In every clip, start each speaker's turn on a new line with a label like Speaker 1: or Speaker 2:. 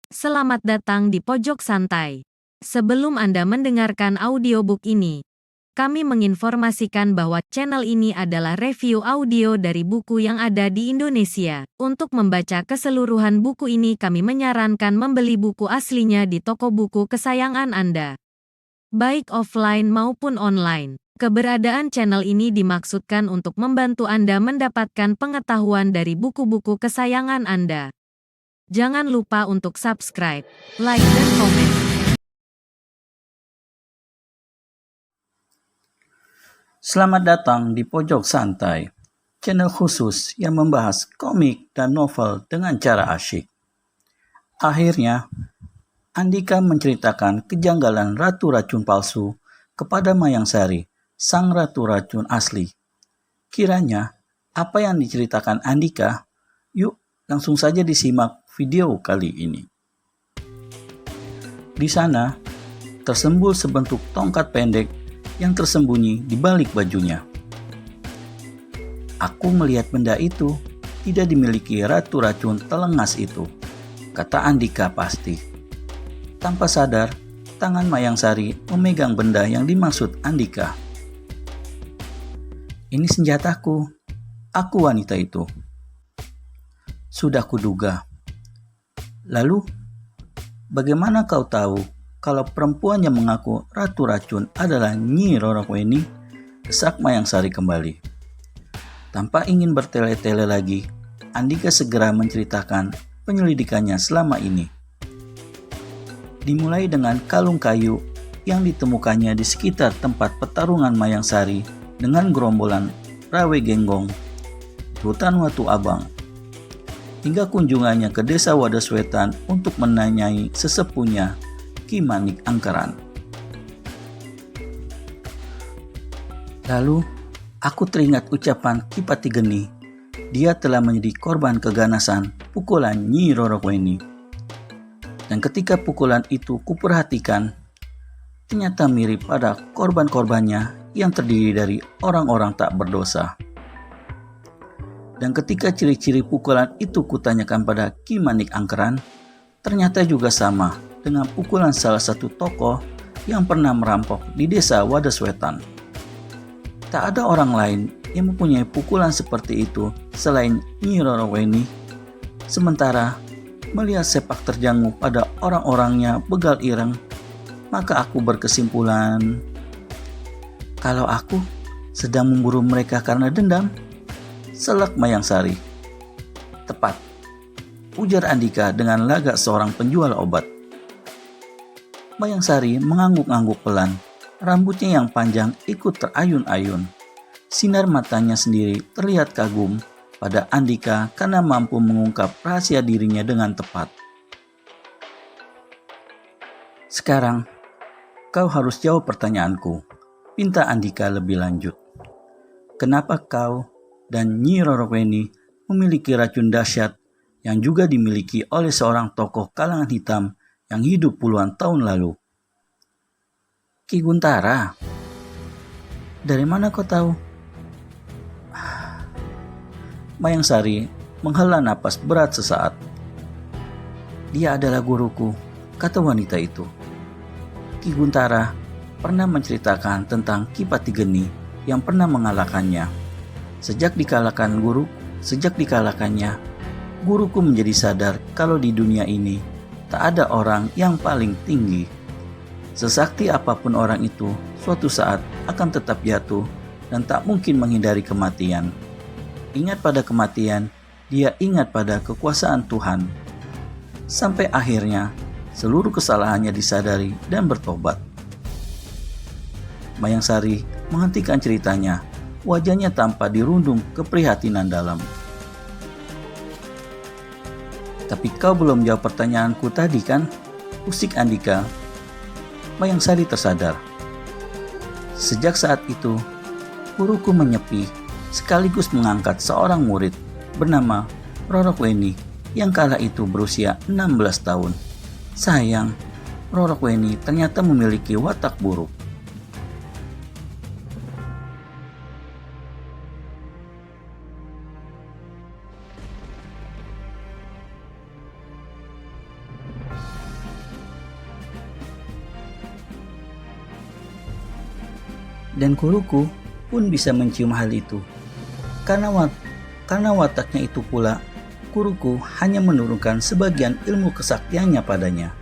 Speaker 1: Selamat datang di Pojok Santai. Sebelum Anda mendengarkan audiobook ini, kami menginformasikan bahwa channel ini adalah review audio dari buku yang ada di Indonesia. Untuk membaca keseluruhan buku ini, kami menyarankan membeli buku aslinya di toko buku kesayangan Anda, baik offline maupun online. Keberadaan channel ini dimaksudkan untuk membantu Anda mendapatkan pengetahuan dari buku-buku kesayangan Anda. Jangan lupa untuk subscribe, like, dan komen.
Speaker 2: Selamat datang di Pojok Santai, channel khusus yang membahas komik dan novel dengan cara asyik. Akhirnya, Andika menceritakan kejanggalan Ratu Racun palsu kepada Mayang Sari, sang Ratu Racun asli. Kiranya, apa yang diceritakan Andika? Yuk, langsung saja disimak video kali ini. Di sana, tersembul sebentuk tongkat pendek yang tersembunyi di balik bajunya. Aku melihat benda itu tidak dimiliki Ratu Racun telengas itu, kata Andika pasti. Tanpa sadar, tangan Mayang Sari memegang benda yang dimaksud Andika. Ini senjataku, aku wanita itu. Sudah kuduga. Lalu, bagaimana kau tahu kalau perempuan yang mengaku Ratu Racun adalah Nyi Rorokwini? Desak Mayang Sari kembali. Tanpa ingin bertele-tele lagi, Andika segera menceritakan penyelidikannya selama ini. Dimulai dengan kalung kayu yang ditemukannya di sekitar tempat pertarungan Mayang Sari dengan gerombolan Rawe Genggong di hutan Watu Abang, hingga kunjungannya ke desa Wadaswetan untuk menanyai sesepunya Ki Manik Angkeran. Lalu, aku teringat ucapan Ki Patigeni. Dia telah menjadi korban keganasan pukulan Nyi Rorokwini. Dan ketika pukulan itu kuperhatikan, ternyata mirip pada korban-korbannya yang terdiri dari orang-orang tak berdosa. Dan ketika ciri-ciri pukulan itu kutanyakan pada Ki Manik Angkeran, ternyata juga sama dengan pukulan salah satu tokoh yang pernah merampok di desa Wadaswetan. Tak ada orang lain yang mempunyai pukulan seperti itu selain Nyi Rorokwini. Sementara melihat sepak terjangmu pada orang-orangnya begal ireng, maka aku berkesimpulan kalau aku sedang memburu mereka karena dendam. Selak Mayang Sari. Tepat, ujar Andika dengan lagak seorang penjual obat. Mayang Sari mengangguk-angguk pelan. Rambutnya yang panjang ikut terayun-ayun. Sinar matanya sendiri terlihat kagum pada Andika karena mampu mengungkap rahasia dirinya dengan tepat. Sekarang, kau harus jawab pertanyaanku, pinta Andika lebih lanjut. Kenapa kau dan Nyi Rorokwini memiliki racun dahsyat yang juga dimiliki oleh seorang tokoh kalangan hitam yang hidup puluhan tahun lalu? Ki Guntara. Dari mana kau tahu? Mayang Sari menghela napas berat sesaat. Dia adalah guruku, kata wanita itu. Ki Guntara pernah menceritakan tentang Ki Patigeni yang pernah mengalahkannya. Sejak dikalahkannya, guruku menjadi sadar kalau di dunia ini tak ada orang yang paling tinggi. Sesakti apapun orang itu, suatu saat akan tetap jatuh dan tak mungkin menghindari kematian. Ingat pada kematian, dia ingat pada kekuasaan Tuhan. Sampai akhirnya, seluruh kesalahannya disadari dan bertobat. Mayang Sari menghentikan ceritanya. Wajahnya tanpa dirundung keprihatinan dalam. Tapi kau belum jawab pertanyaanku tadi kan? Usik Andika. Mayang Sari tersadar. Sejak saat itu, guruku menyepi sekaligus mengangkat seorang murid bernama Rorokwini yang kala itu berusia 16 tahun. Sayang, Rorokwini ternyata memiliki watak buruk. Dan guruku pun bisa mencium hal itu. Karena wataknya itu pula, guruku hanya menurunkan sebagian ilmu kesaktiannya padanya.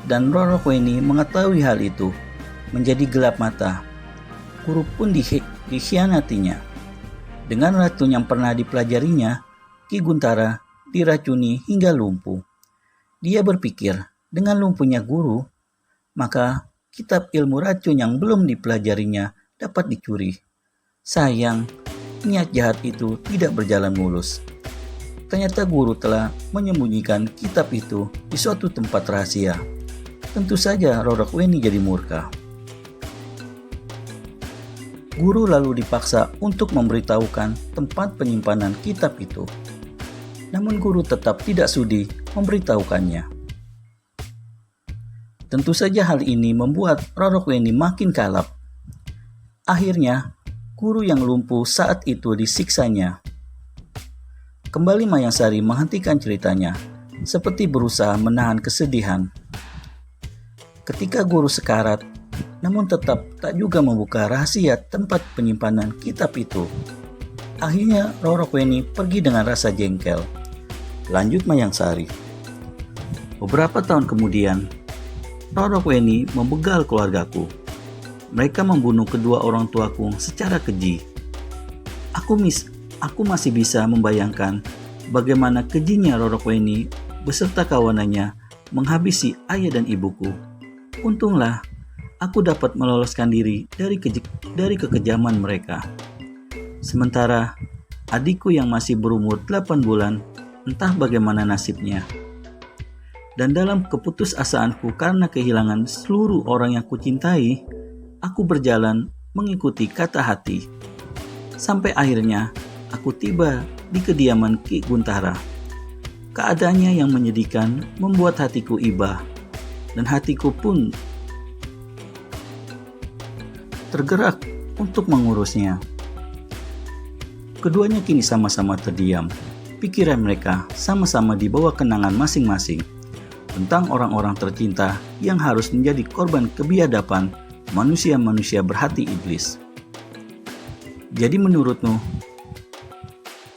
Speaker 2: Dan Rorokueni mengetahui hal itu, menjadi gelap mata. Guru pun dikhianatinya. Dengan racun yang pernah dipelajarinya, Ki Guntara diracuni hingga lumpuh. Dia berpikir, dengan lumpuhnya guru, maka kitab ilmu racun yang belum dipelajarinya dapat dicuri. Sayang, niat jahat itu tidak berjalan mulus. Ternyata guru telah menyembunyikan kitab itu di suatu tempat rahasia. Tentu saja Rorokueni jadi murka. Guru lalu dipaksa untuk memberitahukan tempat penyimpanan kitab itu. Namun guru tetap tidak sudi memberitahukannya. Tentu saja hal ini membuat Rorokueni makin kalap. Akhirnya, guru yang lumpuh saat itu disiksanya. Kembali Mayangsari menghentikan ceritanya, seperti berusaha menahan kesedihan. Ketika guru sekarat, namun tetap tak juga membuka rahasia tempat penyimpanan kitab itu. Akhirnya Rorokueni pergi dengan rasa jengkel. Lanjut Mayangsari. Beberapa tahun kemudian, Rorokueni membegal keluargaku. Mereka membunuh kedua orang tuaku secara keji. Aku masih bisa membayangkan bagaimana kejinya Rorokueni beserta kawanannya menghabisi ayah dan ibuku. Untunglah, aku dapat meloloskan diri dari kekejaman mereka. Sementara adikku yang masih berumur 8 bulan, entah bagaimana nasibnya. Dan dalam keputusasaanku karena kehilangan seluruh orang yang kucintai, aku berjalan mengikuti kata hati. Sampai akhirnya, aku tiba di kediaman Ki Guntara. Keadaannya yang menyedihkan membuat hatiku iba. Dan hatiku pun tergerak untuk mengurusnya. Keduanya kini sama-sama terdiam. Pikiran mereka sama-sama dibawa kenangan masing-masing tentang orang-orang tercinta yang harus menjadi korban kebiadaban manusia-manusia berhati iblis. Jadi menurutmu,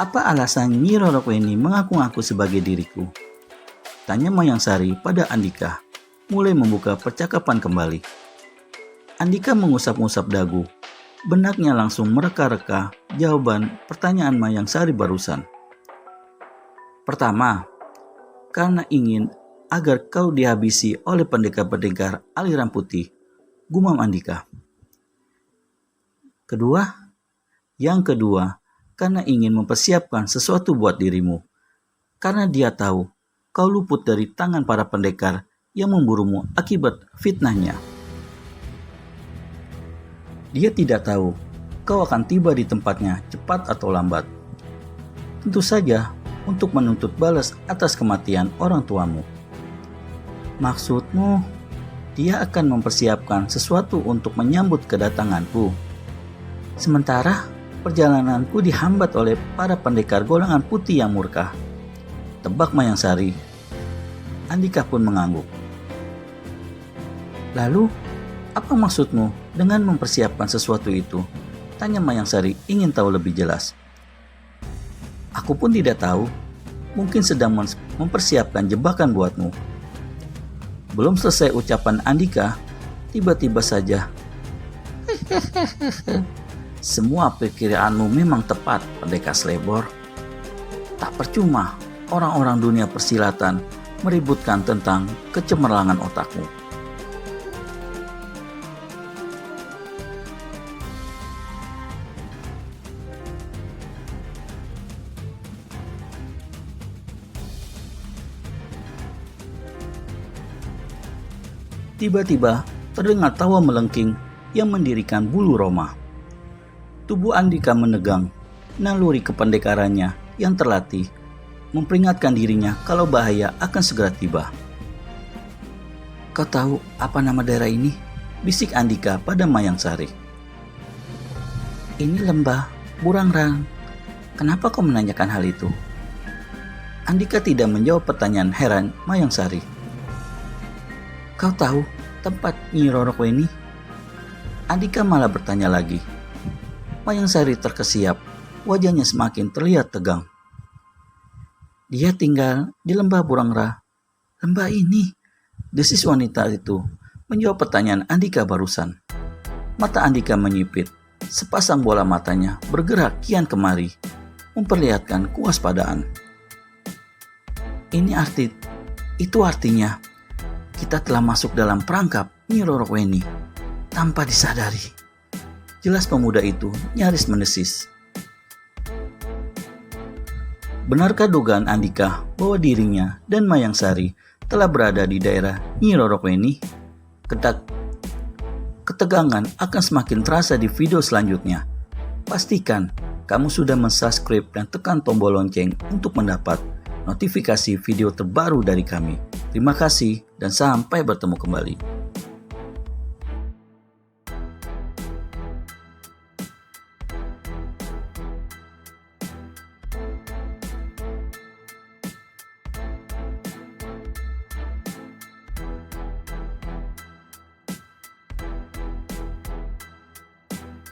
Speaker 2: apa alasan Nyi Rorokueni mengaku-ngaku sebagai diriku? Tanya Mayangsari pada Andika, mulai membuka percakapan kembali. Andika mengusap-ngusap dagu. Benaknya langsung mereka-reka jawaban pertanyaan Mayangsari barusan. Pertama, karena ingin agar kau dihabisi oleh pendekar-pendekar aliran putih, gumam Andika. Yang kedua, karena ingin mempersiapkan sesuatu buat dirimu. Karena dia tahu kau luput dari tangan para pendekar yang memburumu akibat fitnahnya. Dia tidak tahu kau akan tiba di tempatnya cepat atau lambat. Tentu saja untuk menuntut balas atas kematian orang tuamu. Maksudmu, dia akan mempersiapkan sesuatu untuk menyambut kedatanganku. Sementara perjalananku dihambat oleh para pendekar golongan putih yang murka. Tebak Mayangsari. Andika pun mengangguk. Lalu, apa maksudmu dengan mempersiapkan sesuatu itu? Tanya Mayangsari ingin tahu lebih jelas. Aku pun tidak tahu. Mungkin sedang mempersiapkan jebakan buatmu. Belum selesai ucapan Andika, tiba-tiba saja. Semua pikiranmu memang tepat, pendekar Slebor. Tak percuma orang-orang dunia persilatan meributkan tentang kecemerlangan otakmu. Tiba-tiba terdengar tawa melengking yang mendirikan bulu roma. Tubuh Andika menegang, naluri kependekarannya yang terlatih memperingatkan dirinya kalau bahaya akan segera tiba. Kau tahu apa nama daerah ini? Bisik Andika pada Mayangsari. Ini lembah Burangrang. Kenapa kau menanyakan hal itu? Andika tidak menjawab pertanyaan heran Mayangsari. Kau tahu tempat Nyi Rorokueni? Andika malah bertanya lagi. Mayang Sari terkesiap, wajahnya semakin terlihat tegang. Dia tinggal di lembah Burangrah. Lembah ini, desis wanita itu menjawab pertanyaan Andika barusan. Mata Andika menyipit, sepasang bola matanya bergerak kian kemari, memperlihatkan kewaspadaan. Itu artinya kita telah masuk dalam perangkap Nyi Roro Kueni tanpa disadari. Jelas pemuda itu nyaris mendesis. Benarkah dugaan Andika bahwa dirinya dan Mayang Sari telah berada di daerah Nyi Roro Kueni? Ketegangan akan semakin terasa di video selanjutnya. Pastikan kamu sudah mensubscribe dan tekan tombol lonceng untuk mendapat notifikasi video terbaru dari kami. Terima kasih dan sampai bertemu kembali.